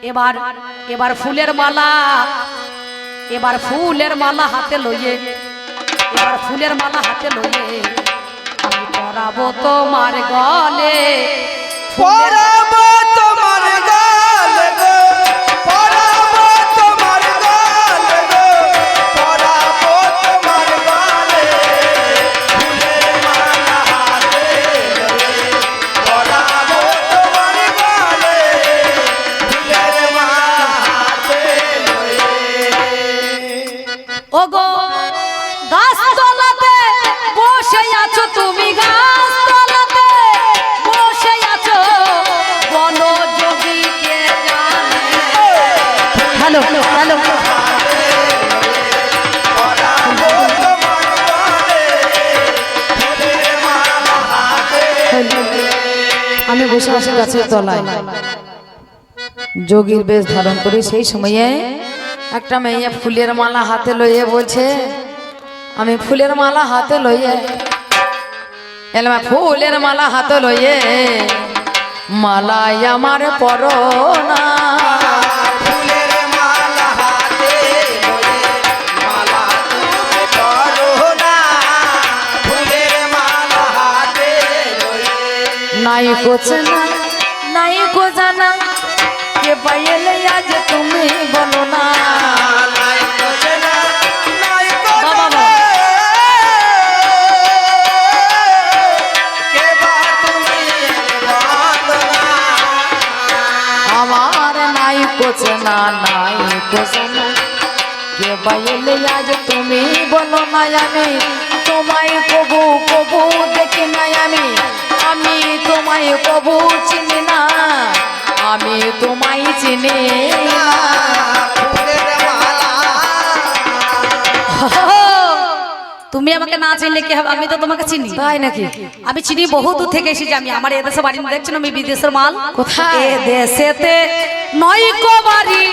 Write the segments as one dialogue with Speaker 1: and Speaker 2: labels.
Speaker 1: এবার এবার ফুলের মালা, এবার ফুলের মালা হাতে লইয়ে, এবার ফুলের মালা হাতে লইয়ে আমি পরাবো তোমার গলে,
Speaker 2: পরাবো তোমার গলে গো, পরাবো তোমার গলে গো, পরাবো তোমার গলে, ফুলের মালা হাতে লয়ে, পরাবো তোমার গলে, ফুলের মালা হাতে লয়ে।
Speaker 1: ও গো গাছ তলাতে বসে আছো তুমি, গাছ তলাতে বসে আছো, বলো যোগী কে জানে। হ্যালো হ্যালো,
Speaker 2: পরাবো তোমার গলে, ফুলের মালা হাতে লয়ে।
Speaker 3: আমি বসে আছি গাছের তলায়, যোগীর বেশ ধারণ করে। সেই সময়ে একটা মেয়ে ফুলের মালা হাতে লইয়ে বলছে, আমি ফুলের মালা হাতে লইয়ে এলাম, ফুলের মালা হাতে লইয়ে মালাই আমার পরনা।
Speaker 2: ফুলের মালা হাতে লয়ে, মালা তুমি পরো না, ফুলের মালা হাতে লয়ে।
Speaker 3: নাই কোচনা নাই কোজানা, কে পাইলে আজ তুমি বলো না।
Speaker 2: নাই কোচে না, নাই কোচে
Speaker 1: বাবা
Speaker 2: না, কে বা তুমি বলো না।
Speaker 3: আমার নাই কোচনা নাই কোচনা, কে পাইলে আজ তুমি বলো না। আমি তোমায় কবু কবু দেখি নাই, আমি আমি তোমায় কবু চিনি না, আমি তোমায় চিনি না।
Speaker 2: ফুলের মালা,
Speaker 1: তুমি আমাকে না চিনলে কি হবে, আমি তো তোমাকে চিনি।
Speaker 3: তাই নাকি?
Speaker 1: আমি চিনি, বহু দূর থেকে এসেছি আমি। আমার এদেশে বাড়ি দেখছেন, আমি বিদেশের মাল।
Speaker 3: কোথায়?
Speaker 1: এ দেশেতে নয়কো বাড়ি,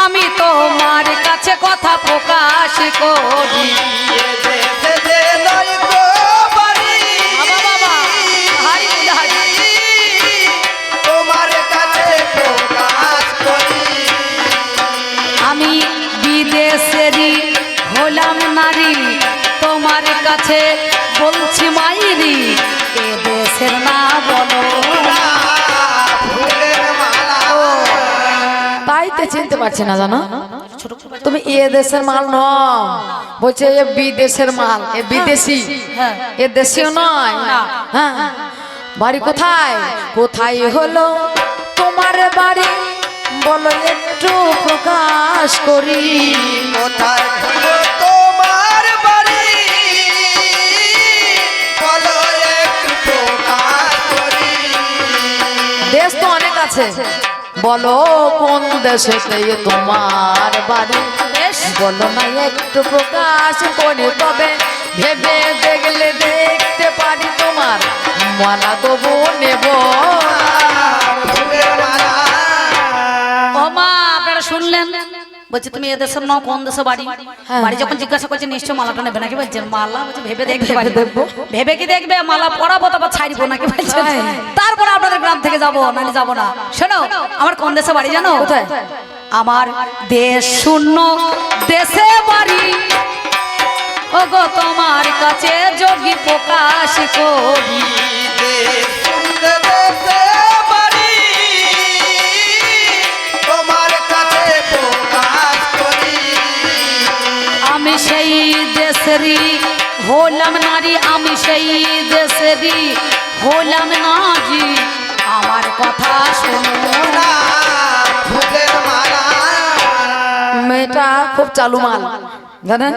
Speaker 1: আমি তোমার কাছে কথা প্রকাশ করি।
Speaker 2: এ দেশেতে নাই গো বাড়ি,
Speaker 1: বাবা বাবা, হারি হারি।
Speaker 2: তোমার কাছে প্রকাশ করি।
Speaker 1: আমি বিদেশেরই হলাম নারী, তোমার কাছে বলছি মাইরি, এ দেশের না বলো।
Speaker 2: ফুলের মালা,
Speaker 3: তাই তো চিনতে পারছি না, জানো
Speaker 1: ছোট ছোট
Speaker 3: তুমি এ দেশের মাল নয়, বলছে এ বিদেশের মাল, এ বিদেশি,
Speaker 1: হ্যাঁ।
Speaker 3: এ দেশীয় নয়।
Speaker 1: না।
Speaker 3: হ্যাঁ, বাড়ি কোথায়? কোথায় হলো তোমার বাড়ি, বলো একটু প্রকাশ করি।
Speaker 2: কোথায় হলো তোমার বাড়ি, বলো একটু প্রকাশ করি।
Speaker 3: দেশ তো অনেক আছে, বলো কোন দেশে তোমার বাড়ি,
Speaker 1: বেশ।
Speaker 3: বলো না একটু প্রকাশ করি। তবে ভেবে দেখলে দেখতে পারি তোমার মালা তবু নেব না।
Speaker 2: ফুলের মালা,
Speaker 1: ও মা, আপনারা শুনলেন? বলছি তুমি এদেশের নাও, কোন দেশে বাড়ি?
Speaker 3: হ্যাঁ।
Speaker 1: বাড়ি যখন জিজ্ঞাসা করছে নিশ্চয় মালাটা নেবে নাকি, বলছেন মালা, বলছে ভেবে দেখতে পারি।
Speaker 3: দেখবো।
Speaker 1: ভেবে কি দেখবে, মালা পরাবো তারপর ছাড়বো নাকি বলছেন।
Speaker 3: হ্যাঁ।
Speaker 1: তারপর আপনাদের গ্রাম থেকে যাবো, নাহলে যাবো না। শোনো, আমার কোন দেশে বাড়ি জানো?
Speaker 3: কোথায়?
Speaker 1: আমার দেশ শূন্য দেশে বাড়ি, ও গো তোমার কাছে যোগী প্রকাশ করি।
Speaker 2: দেশ সুন্দর দেশে বাড়ি, তোমার কাছে প্রকাশ করি।
Speaker 1: আমি সেই দেশেরই হলাম নারী, আমি সেই দেশেরই হলাম নারী, আমার কথা শোনো না।
Speaker 2: ফুলের মালা,
Speaker 3: মেয়েটা খুব চালু মাল, জানেন?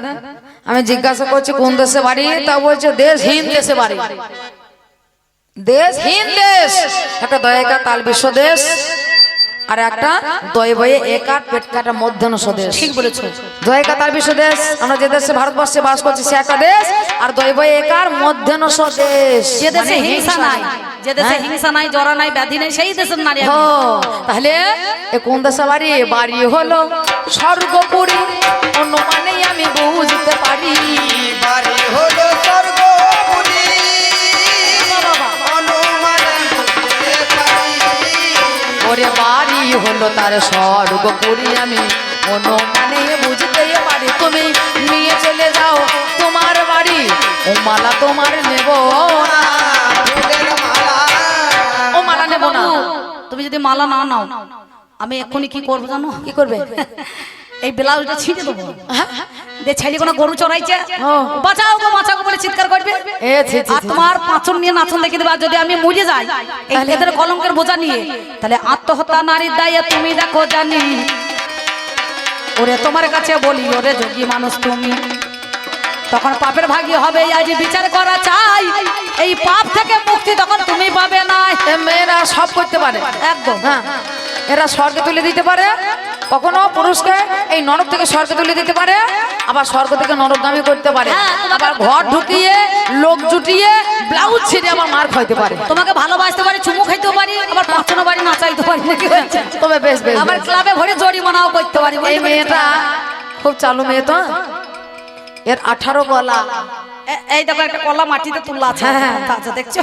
Speaker 3: আমি জিজ্ঞাসা করছি কোন দেশে বাড়ি, তা বলছে দেশহীন দেশে বাড়ি। দেশহীন দেশ, একটা দয়াকা তাল বিশ্ব দেশ, আর একটা দয় বয়ে একার পেট কাটা মধ্যাহ্ন স্বদেশ।
Speaker 1: ঠিক বলেছো।
Speaker 3: দয়াকা তাল বিশ্ব দেশ, আমরা যে দেশে ভারতবর্ষে বাস করছি সে একটা দেশ, আর দয় বয়ে একার মধ্যাহ্ন স্বদেশ।
Speaker 1: যে দেশে
Speaker 3: মানে
Speaker 1: হিংসা নাই, যে দেশে
Speaker 3: হ্যাঁ।
Speaker 1: হিংসা নাই, জরা নাই, ব্যাধি নাই, সেই দেশের নারী আমি।
Speaker 3: ও, তাহলে এ কোন দেশে বাড়ি? বাড়ি হলো স্বর্গপুরী, অনুমানেই আমি বুঝতে পারি।
Speaker 2: বাড়ি হলো স্বর্গপুরী, অনুমানে বুঝতে পারি।
Speaker 3: ওরে বাড়ি হলো তার স্বর্গ করি আমি অনুমানে বুঝতে পারি তুমি নিয়ে চলে যাও তোমার বাড়ি ও মালা তোমার নেব না।
Speaker 2: ফুলের মালা
Speaker 3: ও মালা নেব না।
Speaker 1: তুমি যদি মালা না নাও আমি এক্ষুনি কি করবো জানো?
Speaker 3: কি করবে?
Speaker 1: এই ব্লাউজটা ছিঁড়ে দেবো। যে ছেলে কোনো গরু চড়াইছে
Speaker 3: ও।
Speaker 1: বাঁচাও গো বাঁচাও গো বলে চিৎকার করবে।
Speaker 3: এ ছি, ছি,
Speaker 1: আর
Speaker 3: ছি।
Speaker 1: তোমার পাঁচন নিয়ে নাচন দেখে দেবে। আর যদি আমি মরে যাই এই এদের কলঙ্কের বোঝা নিয়ে, তাহলে আত্মহত্যা নারীর দায়ে তুমি দেখো জানি। ওরে তোমার কাছে বলি ওরে যোগী মানুষ তুমি, তখন পাপের ভাগী হবে। আজ বিচার করা চাই, এই পাপ থেকে মুক্তি তখন তুমি পাবে না।
Speaker 3: এ মেয়েরা সব করতে পারে
Speaker 1: একদম।
Speaker 3: হ্যাঁ, এরা স্বর্গে তুলে দিতে পারে, কখনো পুরুষকে এই নরক থেকে স্বর্গে তুলে দিতে পারে, আবার স্বর্গ থেকে নরকগামী করতে পারে,
Speaker 1: হ্যাঁ, তোমাকে-
Speaker 3: আবার ঘর ঢুকিয়ে লোক জুটিয়ে ব্লাউজ ছিঁড়ে আবার মার খাইতে পারে।
Speaker 1: তোমাকে ভালোবাসতে পারি, চুমু খাইতে পারি, আবার পাঁচনো বাড়ি নাচাইতে পারি।
Speaker 3: তবে বেশ বেশ
Speaker 1: আবার
Speaker 3: বেশ।
Speaker 1: ক্লাবে ভরে জরিমানাও করতে পারি।
Speaker 3: এই মেয়েটা খুব চালু মেয়ে তো, এর 18 গলা।
Speaker 1: এই দেখো একটা কলা মাটিতে তুললা আছে।
Speaker 3: হ্যাঁ।
Speaker 1: আচ্ছা দেখছো?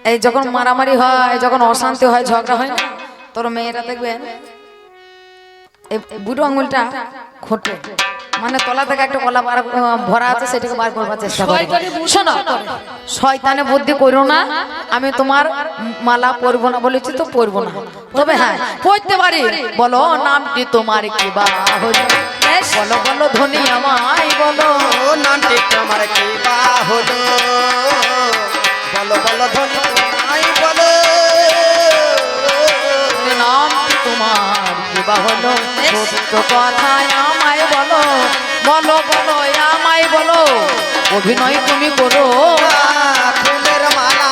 Speaker 3: এই যখন মারামারি হয়, যখন অশান্তি হয়, ঝগড়া হয় না, তোর মেয়েরা দেখবেন এই বুড়ো আঙুলটা খোটে, মানে তলা থেকে একটা কলা ভরা আছে, সেটাকে বার করবার চেষ্টা করে।
Speaker 1: শয়তানি বুদ্ধি
Speaker 3: শোনো,
Speaker 1: করে।
Speaker 3: শয়তানে বুদ্ধি করো না। আমি তোমার মালা পরবো না বলেছি তো পরবো না, তবে হ্যাঁ পরতে পারি। বলো নামটি তোমার কি বা হলো?
Speaker 1: বেশ।
Speaker 3: বলো বলো ধনী আমায় বলো।
Speaker 2: ও নামটি তোমার কি বা হলো? বলো বলো ধনী তোমায় বলো।
Speaker 3: নামটি তোমার কি বা হলো? সত্য কথায় আমায় বলো, বলো বলো আমায় বলো। অভিনয় তুমি করো।
Speaker 2: ফুলের মালা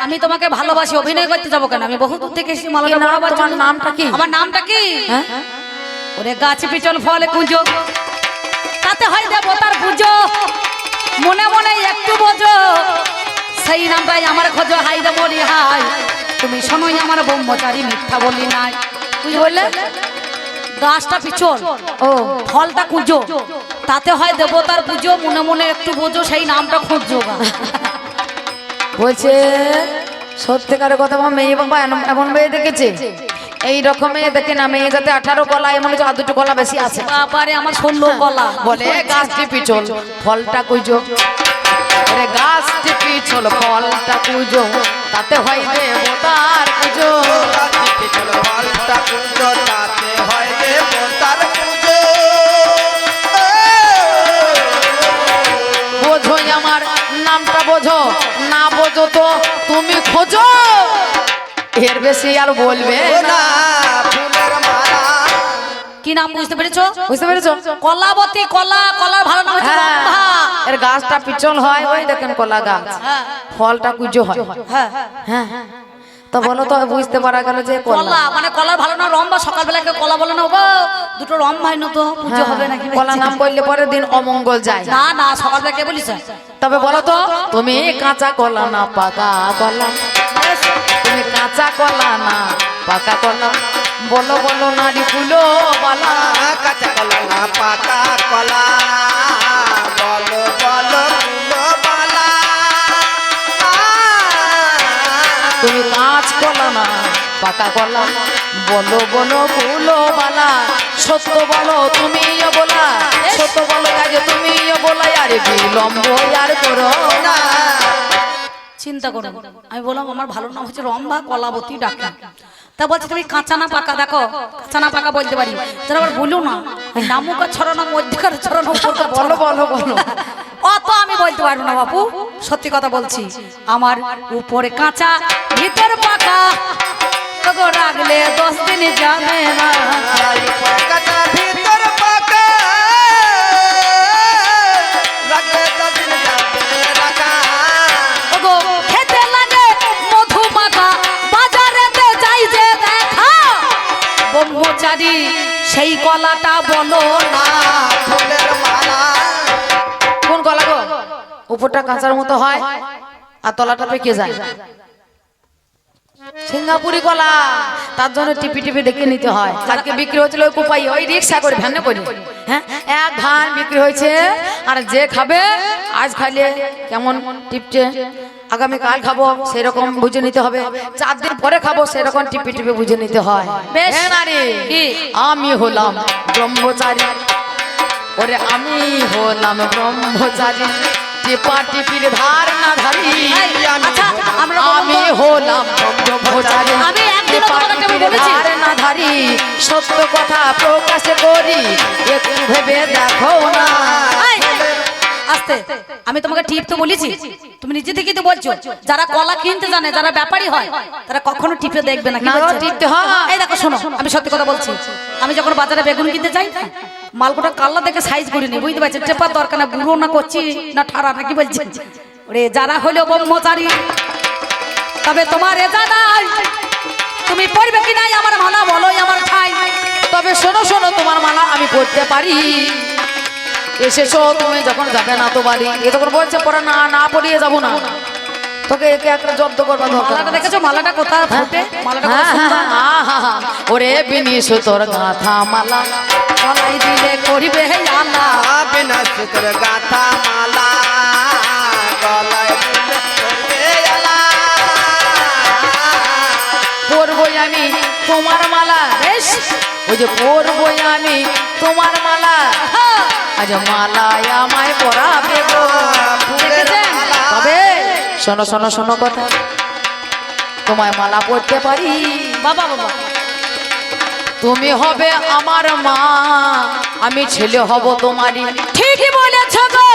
Speaker 1: আমি তোমাকে ভালোবাসি, অভিনয় করতে যাবো কেন? আমি বহু দূর থেকে এসেছি মালাটা
Speaker 3: কি নাম
Speaker 1: পরাবার
Speaker 3: তোমার?
Speaker 1: জন্য।
Speaker 3: নামটা কি?
Speaker 1: আমার নামটা কি?
Speaker 3: হ্যাঁ?
Speaker 1: ওরে গাছ পিছল ফলে কুঁজো, তাতে হয় দেবতার পুজো। মনে মনে একটু বোঝো, সেই নামটাই আমার খোঁজো। হাই রে মরি হাই, তুমি শোনোই আমার ব্রহ্মচারী মিথ্যা বলি নাই। তুই বললে গাছটা পিছল,
Speaker 3: ও
Speaker 1: ফলটা কুঁজো, তাতে হয় দেবতার পুজো। মনে মনে একটু বোঝো, সেই নামটা খুঁজো।
Speaker 3: বলছে সত্যিকারের কথা, আমার মেয়ে বাবা এমন মেয়ে দেখেছে এই রকমের দেখে না, মেয়ে যাতে 18 কলা, এমন হচ্ছে আর 2টো কলা বেশি আছে।
Speaker 1: বাবারে আমার 16 গলা।
Speaker 3: বলে গাছটি পিছল ফলটা কুইজো, আরে গাছটি পিছল ফলটা কুইজো, তাতে হয় দেবতার পুজো।
Speaker 2: পিছল ফলটা কুঞ্জ, তাতে হয় দেবতার পুজো।
Speaker 3: বোঝো আমার নামটা বোঝো, না বোঝো তো তুমি খোঁজো। এর বেশি আর বলবে
Speaker 2: ও
Speaker 3: না।
Speaker 2: না ফুলের মালা
Speaker 1: কি নাম বুঝতে পেরেছো?
Speaker 3: বুঝতে পেরেছো?
Speaker 1: কলাবতী। কলা, কলার ভালো নাম হচ্ছে
Speaker 3: হ্যাঁ,
Speaker 1: রম্ভা।
Speaker 3: এর গাছটা পিছল হয়, ওই দেখেন কলা গাছ,
Speaker 1: হ্যাঁ
Speaker 3: ফলটা কুজো হয়।
Speaker 1: হ্যাঁ।
Speaker 3: হ্যাঁ, তো বলো তো, বুঝতে পারা গেল যে কলা।
Speaker 1: কলা মানে কলার ভালো নাম রম্ভা। সকালবেলা কেউ কলা বলে না, ও গো, দুটো রম্ভা হয় না তো পুজো
Speaker 3: হ্যাঁ,
Speaker 1: হবে নাকি?
Speaker 3: কলা নাম করলে পরের দিন অমঙ্গল যায়।
Speaker 1: না না, সকালবেলা কে বলিস?
Speaker 3: তবে বলো তো, তুমি কাঁচা কলা না পাকা কলা? তুমি কাঁচা কলা না পাকা কলা? বলো বলো নারী ফুলো বালা।
Speaker 2: কাঁচা কলা না পাকা কলা, বলো বলো ফুলো মালা।
Speaker 3: তুমি কাঁচ কলা না পাকা কলা? বলো বলো ফুলো বালা। সত্য বলো তুমিও বলা, সত্য বলো আজ তুমিও বলা, আর বিলম্ব আর করো না।
Speaker 1: চিন্তা করো। আমি বললাম আমার ভালো নাম হচ্ছে রম্ভা, কলাবতী ডাকা। তা বলছে তুমি কাঁচা না পাকা? দেখো কাঁচা না পাকা বলতে পারি, যারা আবার বলো না নামুকা ছড়ানো, মধ্যকার ছড়ানো,
Speaker 3: বলো বলো বলো।
Speaker 1: অত আমি বলতে পারবো না বাপু, সত্যি কথা বলছি। আমার উপরে কাঁচা ভিতর পাকা, তগো রাখলে 10 দিন যাবে না।
Speaker 2: কাঁচা ভিতর পাকা, রাখলে 10 দিন যাবে রাখা।
Speaker 1: ওগো খেতে লাগে মধু মাখা, বাজারেতে যাই যে দেখা। ব্রহ্মচারী সেই কলাটা বলো না।
Speaker 2: ফুলের মালা
Speaker 3: কোন কলা গো? উপরটা কাঁচার মতো হয় আর তলাটা পেকে যায়। সিঙ্গাপুরি কলা, তার জন্য টিপি টিপি দেখে নিতে হয়। আজকে বিক্রি হচ্ছিল ওই কোপাই, ওই রিক্সা করে ভ্যানে করে, হ্যাঁ, 1 ধান বিক্রি হয়েছে। আর যে খাবে আজ খাইলে কেমন টিপটে, আগামীকাল খাবো সেরকম বুঝে নিতে হবে, 4 দিন পরে খাবো সেরকম টিপে টিপে বুঝে নিতে হয়।
Speaker 1: বেশ।
Speaker 3: হ্যাঁ না রে,
Speaker 1: কি?
Speaker 3: আমি হলাম ব্রহ্মচারী, ওরে আমি হলাম ব্রহ্মচারী, টিপা টিপির ধার না ধারি।
Speaker 1: আচ্ছা, আমরা
Speaker 3: আমি হলাম ব্রহ্মচারী,
Speaker 1: আমি একদিনও
Speaker 3: টিপা
Speaker 1: তোমাকে আমি
Speaker 3: টিপির
Speaker 1: বলেছি?
Speaker 3: ধার না ধারি, সত্য কথা প্রকাশ করি, একটু ভেবে দেখো না।
Speaker 1: এই, আস্তে, আমি তোমাকে টিপ তো বলেছি, তুমি নিজে থেকেই তো বলছো যারা কলা কিনতে জানে, যারা ব্যাপারী হয়, তারা কখনো টিপে দেখবে না। কি
Speaker 3: না,
Speaker 1: বলছে?
Speaker 3: টিপতে হয়।
Speaker 1: এই দেখো শোনো, আমি সত্যি কথা বলছি, আমি যখন বাজারে বেগুন কিনতে যাই, মালকোটা কাল্লা দেখে সাইজ করি নি, বুঝতে পারছি টেপার দরকার না, বুড়ো না করছি না ঠাড়া না, কি বলছি? ওরে যারা হলো ব্রহ্মচারী, তবে তোমার এ জানাই তুমি পড়বে কি নাই আমার মালা বলো, আমার ঠাই।
Speaker 3: তবে শোনো শোনো, তোমার মালা আমি পড়তে পারি। এসেছো তুমি যখন যাবে না তো বাড়ি, এ তখন বলছে পরে না না পড়িয়ে যাবো না, তোকে একে একটা জব্দ করবা দরকার।
Speaker 1: মালাটা দেখেছো, মালাটা কোথায় ফুটে, মালাটা কত
Speaker 3: হ্যাঁ,
Speaker 1: সুন্দর।
Speaker 3: হ্যাঁ, আহা, ওরে বিনিস তোর গাথা মালা,
Speaker 1: গলায় দিলে করিবে হে আল্লাহ।
Speaker 2: বিনা সুতোর গাথা মালা গলায় দিলে করবে আলা।
Speaker 3: পরবই আমি তোমার মালা, বেশ ওই যে পরবই আমি তোমার মালা, আজ মালায় আমায় পরাবে গো।
Speaker 2: ফুলের মালা।
Speaker 3: তবে শোনো শোনো শোনো কথা, তোমায় মালা পরতে পারি,
Speaker 1: বাবা বাবা,
Speaker 3: তুমি হবে আমার মা, আমি ছেলে হব তোমারই।
Speaker 1: ঠিকই বলেছ গো,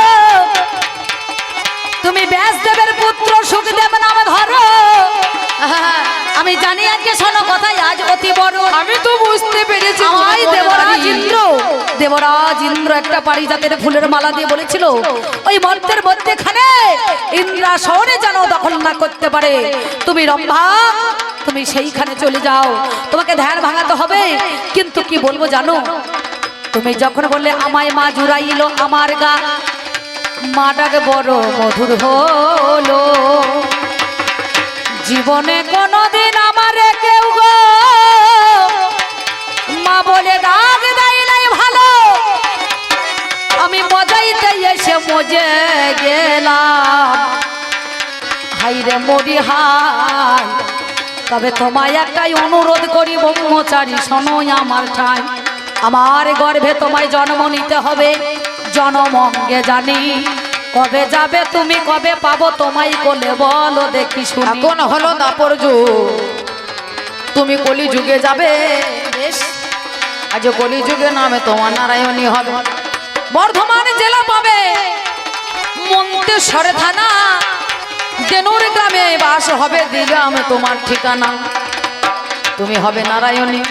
Speaker 1: তুমি ব্যাসদেবের পুত্র সুখদেব নাম ধরো। আমি জানি আজকে শোনো কথাই আজ অতি বড়,
Speaker 3: আমি তো বুঝতে পেরেছি
Speaker 1: আমায় দেবরাজ ইন্দ্র, দেবরাজ ইন্দ্র একটা পারিজাতের ফুলের মালা দিয়ে বলেছিল ওই মর্তের মধ্যেখানে ইন্দ্রাসনে যেন দখল না করতে পারে। তুমি রম্ভা, তুমি সেইখানে চলে যাও, তোমাকে ধ্যান ভাঙাতে হবে। কিন্তু কি বলবো জানো, তুমি যখন বললে আমায় মা জুড়াইলো আমার গা, মাটাকে বড় মধুর হলো। জীবনে কোনোদিন আমারে কেউ গো মা বলে ডাক দেয় নাই ভালো, আমি মজাইতে এসে মজে গেলাম। হাইরে মরি হাই, তবে তোমায় একটাই অনুরোধ করি ব্রহ্মচারী, শোনো আমার ঠাই, আমার গর্ভে তোমায় জন্ম নিতে হবে। জনমঙ্গে জানি কবে যাবে তুমি, কবে পাবো তোমায় কোলে, বলো দেখি শুনি।
Speaker 3: এখন হলো দাপর যুগ, তুমি কলি যুগে যাবে, আজ কলি যুগে নামে তোমার নারায়ণী হবে। বর্ধমান জেলা পাবে মন্তেশ্বর থানা, দেনুর গ্রামে বাস হবে দিগাম তোমার ঠিকানা। তুমি হবে নারায়ণী,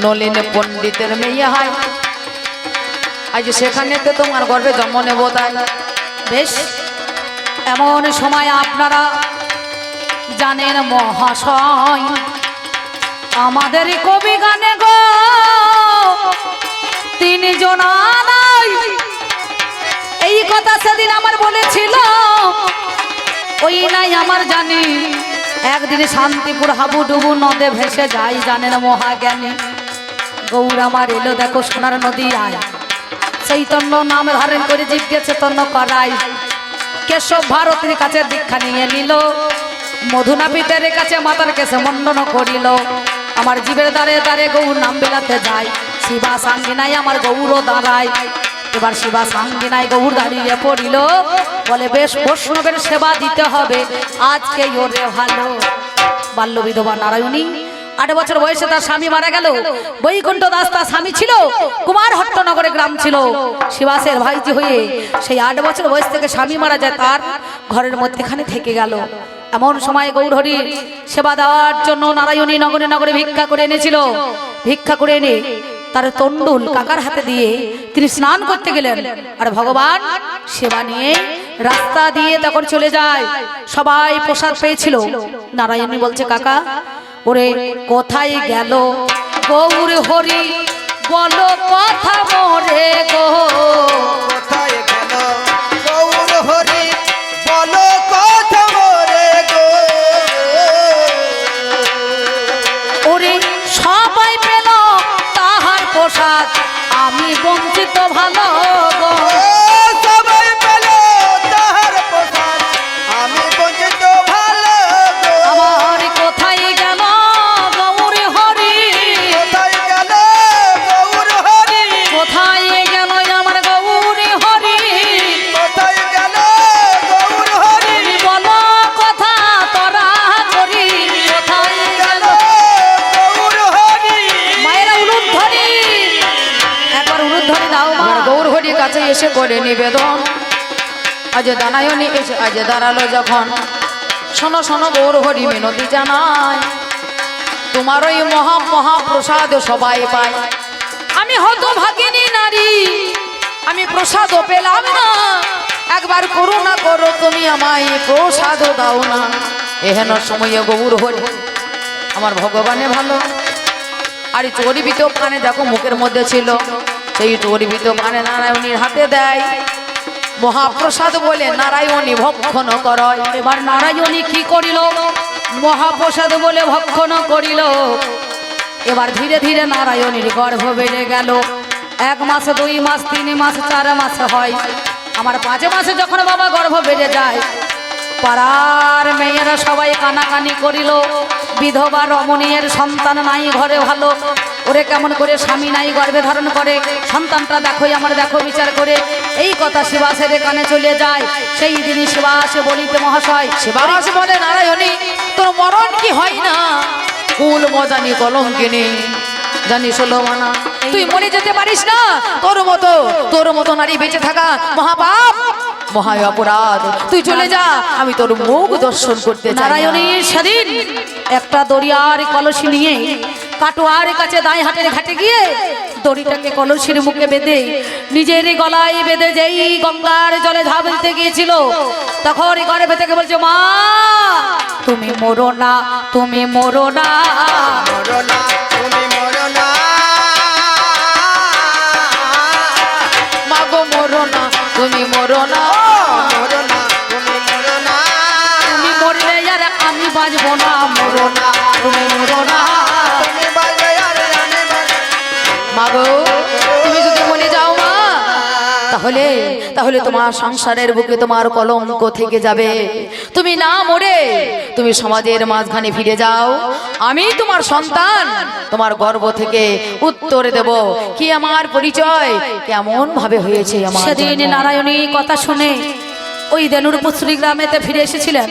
Speaker 3: নলিন পণ্ডিতের মেয়ে হয়, আজ সেখানেতে তোমার গর্ভে জন্ম নেব তাই।
Speaker 1: বেশ, এমন সময় আপনারা জানেন মহাশয়, আমাদের কবি গানে গো 3 জন নাই, এই কথা সেদিন আমার বলেছিল, ওই নাই আমার জানি। একদিন শান্তিপুর হাবুডুবু নদে ভেসে যাই, জানেন মহাজ্ঞানী গৌর আমার এলো দেখো সোনার নদী আয়, চৈতন্য নাম ধারণ করে জিজ্ঞে চেতন্য করাই। কেশব ভারতীর কাছে দীক্ষা নিয়ে নিল, মধুনাপিতের কাছে মাতার কাছে মন্ডন করিল। আমার জীবের দ্বারে দ্বারে গৌর নাম বিলাতে যায়, শিবা সাঙ্গিনাই আমার গৌর দাঁড়ায়। এবার শিবা সাঙ্গিনাই গৌর দাঁড়িয়ে পড়িল, বলে বেশ বৈষ্ণবের সেবা দিতে হবে আজকে ওরে ভালো। বাল্য বিধবা নারায়ণী 8 বছর বয়সে তার স্বামী মারা গেল। বৈকুণ্ঠ দাস তার স্বামী ছিল, কুমার হট্টনগরে গ্রাম ছিল, শিবাসের ভাইজি হয়ে সেই 8 বছর বয়স থেকে স্বামী মারা যায়, তার ঘরের মধ্যেখানে থেকে গেল। এমন সময় গৌরহরি সেবা দেওয়ার জন্য নারায়ণী নগরে নগরে ভিক্ষা করে এনেছিল। ভিক্ষা করে এনে তার তন্ডুল কাকার হাতে দিয়ে তিনি স্নান করতে গেলেন, আর ভগবান সেবা নিয়ে রাস্তা দিয়ে তখন চলে যায়। সবাই প্রসাদ পেয়েছিল। নারায়ণী বলছে কাকা ওরে কোথায় গেল গৌর হরি, বলো কথা মোরে গো।
Speaker 2: কোথায় গেল গৌর হরি, বলো কথা মোরে গো।
Speaker 1: ওরে সবাই পেল তাহার প্রসাদ, আমি বঞ্চিত ভালো গো।
Speaker 2: ও সবাই পেল তাহার প্রসাদ, আমি বঞ্চিত
Speaker 3: এসে করে নিবেদন। আজ দানায়নি এসে আজ দাঁড়ালো যখন, শোনো শোনো গৌর হরি মিনতি জানায়, তোমার ওই মহাপ্রসাদ সবাই পায়। আমি হয়তো ভাগিনী নারী, আমি প্রসাদ পেলাম না, একবার করুণা করো তুমি আমায় প্রসাদ দাও না। এহেন সময়ে গৌর হরি আমার ভগবানে ভালো, আর এই চর্বিত পানে দেখো মুখের মধ্যে ছিল, সেই চর্বিত পানে নারায়ণীর হাতে দেয়, মহাপ্রসাদ বলে নারায়ণী ভক্ষণ করয়।
Speaker 1: এবার নারায়ণী কি করিল? মহাপ্রসাদ বলে ভক্ষণ করিল। এবার ধীরে ধীরে নারায়ণীর গর্ভ বেড়ে গেল। 1 মাস 2 মাস 3 মাস 4 মাস হয়, আমার 5 মাসে যখন বাবা গর্ভ বেড়ে যায়, পাড়ার মেয়েরা সবাই কানাকানি করিল, বিধবা রমণীর সন্তান নাই ঘরে ভালো, ওরে কেমন করে স্বামী নাই গর্ভে ধারণ করে, সন্তানটা দেখো আমার দেখো বিচার করে। এই কথা শিবাসের কানে চলে যায়। সেই দিনই শিবাস বলিতে মহাশয়,
Speaker 3: শিবাস বলে নারায়ণী তোর মরণ কি হয় না, কুল মজানি কলঙ্কিনী জানিস মানা, তুই মরে যেতে পারিস না, তোর মতো নারী বেঁচে থাকা মহাপাপ মহা অপরাধ, তুই চলে যা, আমি তোর মুখ দর্শন করতে চাই।
Speaker 1: নারায়ণী সেদিন একটা দরিয়ার কলসি নিয়ে কাটোয়ার কাছে দাঁই হাটের ঘাটে গিয়ে দড়িটাকে কলসির মুখে বেঁধে নিজের গলায় বেঁধে যেই গঙ্গার জলে ঝাঁপ দিতে গিয়েছিল, তখন গর্ভে থেকে বলছে, মা তুমি মরো না, তুমি মরো না,
Speaker 2: মরো না, তুমি মরো না,
Speaker 3: মাগো মরো না, তুমি মরো না,
Speaker 2: মরো না, তুমি মরো না,
Speaker 1: তুমি মরলে আর আমি বাঁচবো না, মরো না, তুমি মরো না।
Speaker 2: তুমি বাজবে আর আমি বাজবো।
Speaker 3: মাগো তুমি যদি মরে যাও মা, তাহলে তোমার সংসারের বুকে তোমার কলঙ্ক থেকে যাবে। তুমি না মরে তুমি সমাজের মাঝখানে ফিরে যাও, আমি তোমার সন্তান, তোমার গর্ভ থেকে উত্তর দেব কি আমার পরিচয় কেমন ভাবে হয়েছে আমার।
Speaker 1: সেদিন নারায়ণী কথা শুনে ওই দেনুরপুত্রী গ্রামেতে ফিরে এসেছিলেন।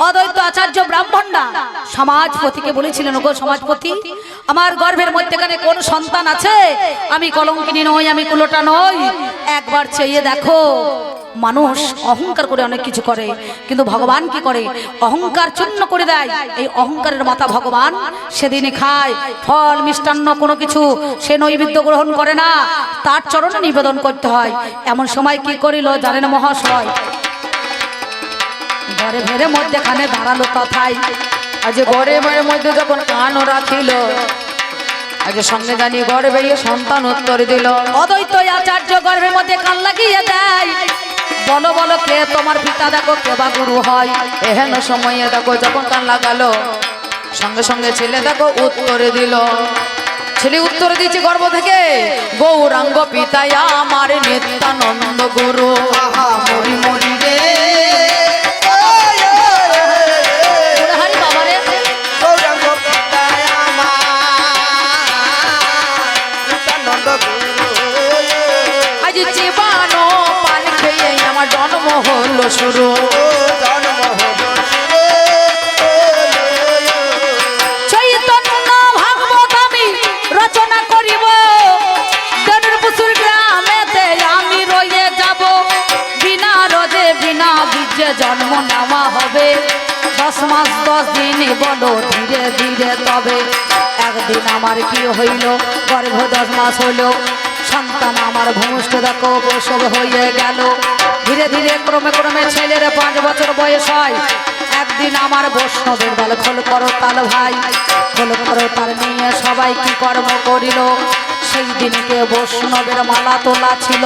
Speaker 1: অদ্বৈত আচার্য ব্রাহ্মণরা সমাজপতিকে বলেছিলেন, ওগো সমাজপতি, আমার গর্ভের মধ্যেখানে কোন সন্তান আছে? আমি কলঙ্কিনী নই, আমি কুলোটা নই, একবার চেয়ে দেখো। মানুষ অহংকার করে অনেক কিছু করে, কিন্তু ভগবান কি করে? অহংকার চূর্ণ করে দেয়। এই অহংকারের মাথা ভগবান সেদিন খায়। ফল মিষ্টান্ন কোনো কিছু সে নৈবেদ্য গ্রহণ করে না, তার চরণে নিবেদন করতে হয়। এমন সময় কি করিল জানেন মহাশয়? ঘরে ঘরে মধ্যেখানে দাঁড়ালো তথায়।
Speaker 3: আজ গর্ভের মধ্যে যখন কান রাখিল, আজ সঙ্গে জানি গর্ভে সন্তান উত্তর দিল।
Speaker 1: অদ্বৈত আচার্য গর্ভের মধ্যে কান লাগিয়ে দেয়, বলো বলো কে তোমার পিতা, দেখো কে বা গুরু হয়।
Speaker 3: এহেন সময়ে দেখো যখন কান লাগালো, সঙ্গে সঙ্গে ছেলে দেখো উত্তর দিল। ছেলে উত্তর দিচ্ছে গর্ভ থেকে, গৌরাঙ্গ পিতায় আমার নিত্যানন্দ গুরু।
Speaker 2: আহা মরি মরি রে,
Speaker 1: হারি বাবারে,
Speaker 2: গৌরাঙ্গ পিতায় আমার নিত্যানন্দ গুরু।
Speaker 3: আজ জীবানো পান খেয়ে আমার জন্ম হলো শুরু।
Speaker 2: জন্ম হলো
Speaker 1: চৈতন্য ভাগবত আমি রচনা করিব, দেনুরপুত্র গ্রামেতে আমি রয়ে যাব। বিনা রোদে বিনা বীজে জন্ম নেওয়া হবে, 10 মাস 10 দিন বলো ধীরে ধীরে তবে। একদিন আমার কি হইল, গর্ভ 10 মাস হইল, সন্তান আমার ভূমিষ্ঠ দেখো প্রসব হয়ে গেল। ধীরে ধীরে ক্রমে ক্রমে ছেলের 5 বছর বয়স হয়। একদিন আমার বৈষ্ণবের দল খোল করো তাল ভাই, খোল করো তাল নিয়ে সবাই কি কর্ম করিল। সেই দিনকে বৈষ্ণবের মালা তোলা ছিল,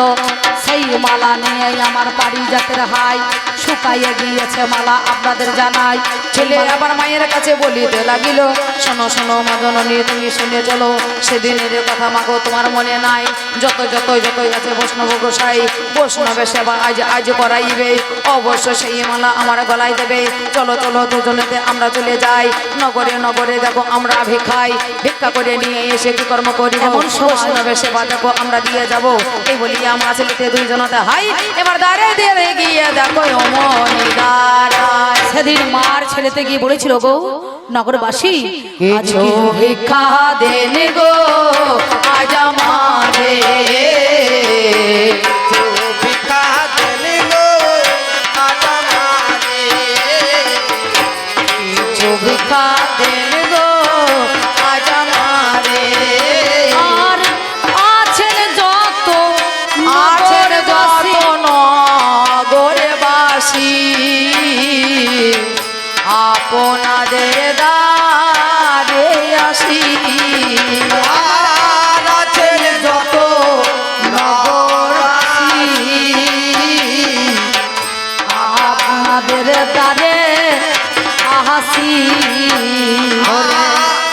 Speaker 1: সেই মালা নিয়ে আমার পারিজাতের হাই শুকাইয়ে গিয়েছে মালা আপনাদের জানাই।
Speaker 3: ছেলে আবার মায়ের কাছে বলিতে লাগিল, শোনো শোনো মা জননী তুমি শুনে চলো, সেদিনের কথা মাগো তোমার মনে নাই। যত যত যতই আছে বৈষ্ণব গোসাই, বৈষ্ণবের সেবা আজ করাইবে, অবশ্য সেই মালা আমার গলায় দেবে। চলো চলো দুজনেতে আমরা চলে যাই, নগরে নগরে দেখো আমরা ভিক্ষা করে নিয়ে এসে কি কর্ম করি, বৈষ্ণবের সেবা দেখো আমরা দিয়ে যাব। এই বলিয়া আমরা ছেলেতে দুইজনতে হাই, এবার দাঁড়ে দিয়ে গিয়ে দেখো অমনি দাঁড়ায়।
Speaker 1: সেদিন মার ছেলেতে গিয়ে বলেছিল, গো নগরবাসী
Speaker 3: কিছু ভিক্ষা দেন গো আজ আমারে,
Speaker 2: আর আছেন যত নগরবাসী,
Speaker 1: আপনাদের দ্বারে হাসি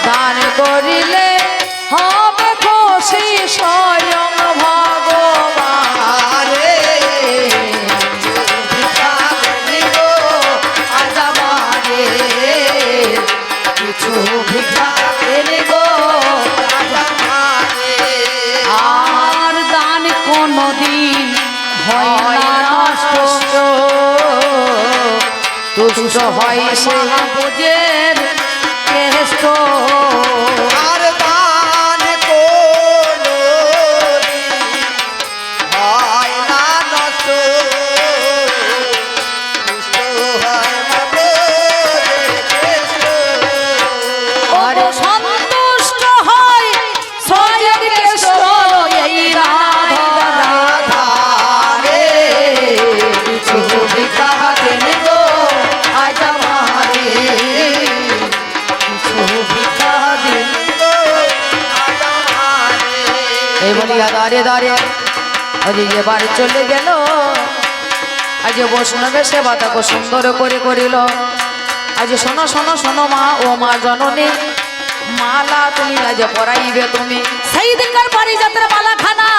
Speaker 3: দান করিলে হবে খুশি স্বয়ং ভগবান।
Speaker 2: আরে ভিক্ষা দিল আজ আমারে, কিছু ভিক্ষা দিল আজ আমারে।
Speaker 1: আর দান কোনদিন হয় না নষ্ট,
Speaker 3: তুষ্ট হয় সে
Speaker 1: মহাভোজের কেষ্ট।
Speaker 2: আর দান কোনদিন হয় না নষ্ট, দুষ্ট হয় না বোঝে কেষ্ট।
Speaker 1: আর সন্তুষ্ট হয় স্বয়ং কেষ্ট এই রাধা রাধা।
Speaker 2: রাধারে কিছু ভিক্ষা দিল আজ আমারে, কিছু ভিক্ষা দিল আজ আমারে।
Speaker 3: এই বলিয়া দাঁড়িয়ে দাঁড়িয়ে আজ এবার চলে গেল। আজ বৈষ্ণবের সেবা তাকে সুন্দর করে করিল। আজ শোনো শোনো শোনো মা ও মা জননী, মালা তুমি আজ পরাইবে তুমি।
Speaker 1: সেই দিনকার পারিজাতের মালাখানা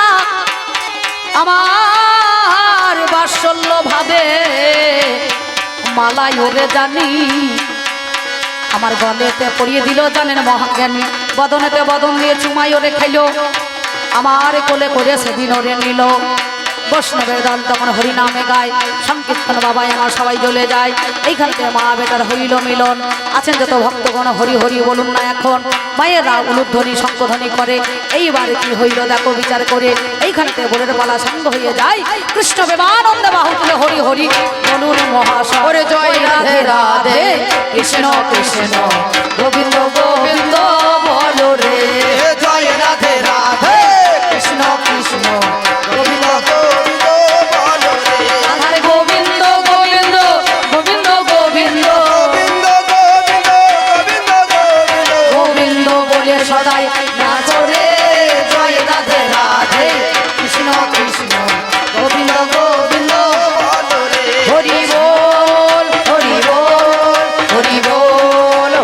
Speaker 1: আমার বাৎসল্য ভাবে মালাই ওরে জানি, আমার গলেতে পরিয়ে দিল জানেন মহাজ্ঞানী, বদনেতে বদন দিয়ে চুমাই ওরে খাইল, আমার কোলে করে সেদিন ওরে নিল। বৈষ্ণবের দল তখন হরিনামে গায়, সংকীর্তন বাবাই আমার সবাই জ্বলে যায়। এইখান থেকে মা বেটার হইল মিলন, আছেন যত ভক্তগণ হরি হরি বলুন না এখন। মায়েরা উলুধ্বনি শঙ্খধ্বনি করে, এইবারে কি হইল দেখো বিচার করে। এইখান থেকে বোরের পালা সঙ্গ হয়ে যায়, কৃষ্ণ বেবানন্দে বাহু তুলে হরি হরি বলুন মহাশয়।
Speaker 3: ওরে জয় রাধে রাধে কৃষ্ণ কৃষ্ণ গোবিন্দ গোবিন্দ বলো রে।
Speaker 2: জয় রাধে রাধে
Speaker 3: কৃষ্ণ কৃষ্ণ
Speaker 2: গোবিন্দ গোবিন্দ বলো রে।
Speaker 1: আধারে গোবিন্দ গোবিন্দ গোবিন্দ গোবিন্দ
Speaker 2: গোবিন্দ গোবিন্দ গোবিন্দ গোবিন্দ
Speaker 1: গোবিন্দ বলে সদাই